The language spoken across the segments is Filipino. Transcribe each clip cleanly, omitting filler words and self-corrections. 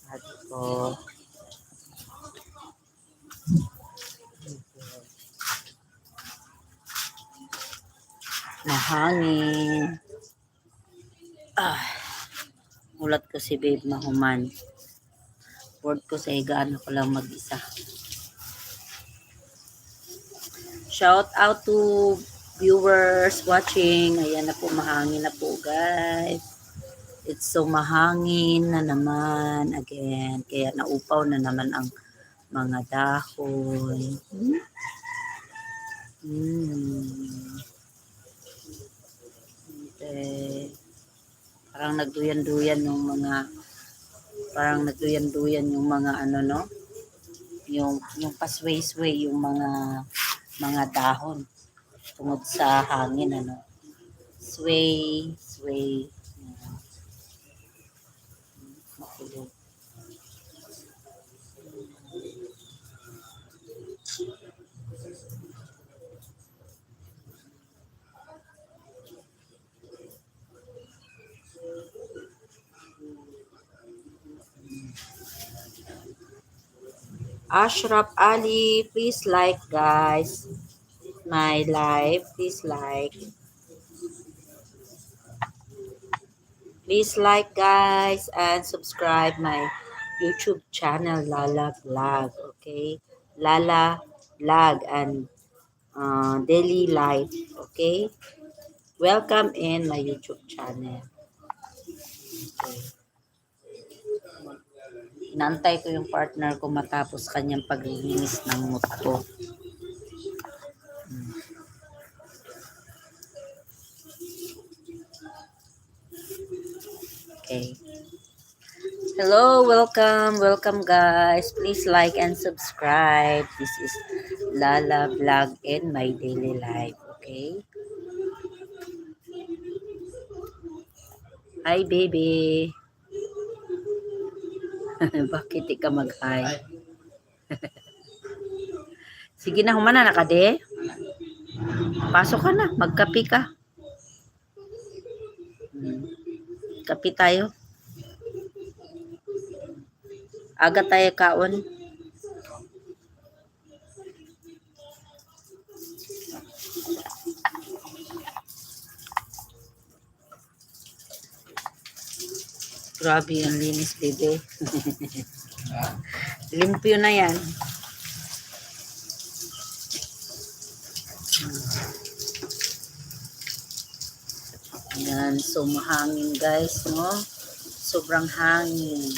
Sabi ko, mahangin. Ulat ko si babe mahuman. Board ko sa higaan ako lang mag-isa. Shout out to viewers watching. Ayan na po, mahangin na po guys. It's so mahangin na naman again. Kaya naupaw na naman ang mga dahon. Okay. Parang nagduyan-duyan yung mga ano no, yung pasway-sway yung mga dahon tungod sa hangin ano, sway makulog. Ashraf Ali, please like guys my live, please like guys and subscribe my YouTube channel Lala Vlog, okay? Lala Vlog and daily life, okay? Welcome in my YouTube channel. Okay. Inantay ko yung partner ko matapos kanyang paglilinis ng motor. Okay. Hello, welcome guys. Please like and subscribe. This is Lala Vlog in my daily life, okay? Hi baby. Bakit di ka mag-hi? Sige na, humana na ka de. Pasok ka na, magkape ka. Kape tayo. Aga tayo kaon. Grabe ang linis, bebe. Limpyo na yan. Ayan, so mahangin guys, no? Sobrang hangin.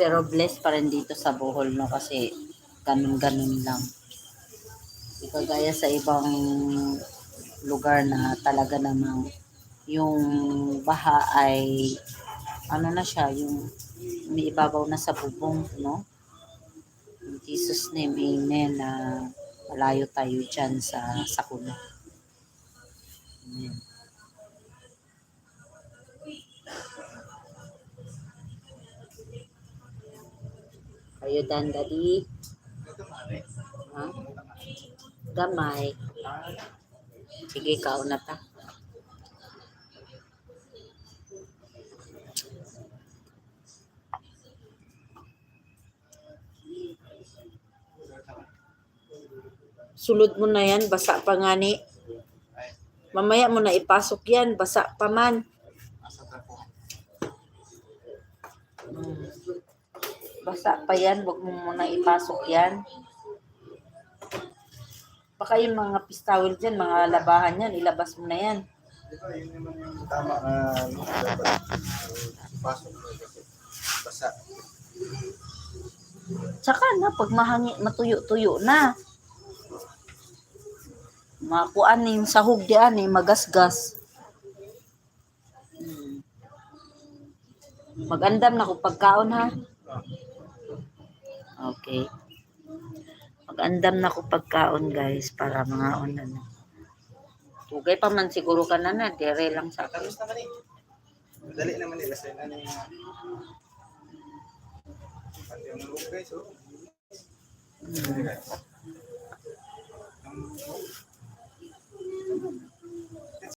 Pero blessed pa rin dito sa Bohol, no? Kasi ganun-ganun lang. Di kagaya sa ibang lugar na talaga namang yung baha ay ano na siya, yung may ibabaw na sa bubong, no? In Jesus name, amen, na malayo tayo dyan sa sakuna. Amen. Kayo dan, daddy? Ha? Gamay. Sige, kaon na ta. Sulod mo na yan, basa pa nga ni. Mamaya mo na ipasok yan, basa pa man. Basa pa yan, wag mo muna ipasok yan. Baka yung mga pistawil dyan, mga labahan yan, ilabas mo na yan. Diba, yun naman yung tama dapat pasok mo kasi basa. Tsaka na, pag matuyo-tuyo na. Makuan yung sahog diyan magasgas. Magandam na ko pagkaon ha. Okay. Magandam na ko pagkaon guys para mga ano. Tugay pa man siguro ka na dire lang sa akin. Tapos naman madali naman kasi ano yung pati yung loob guys oh.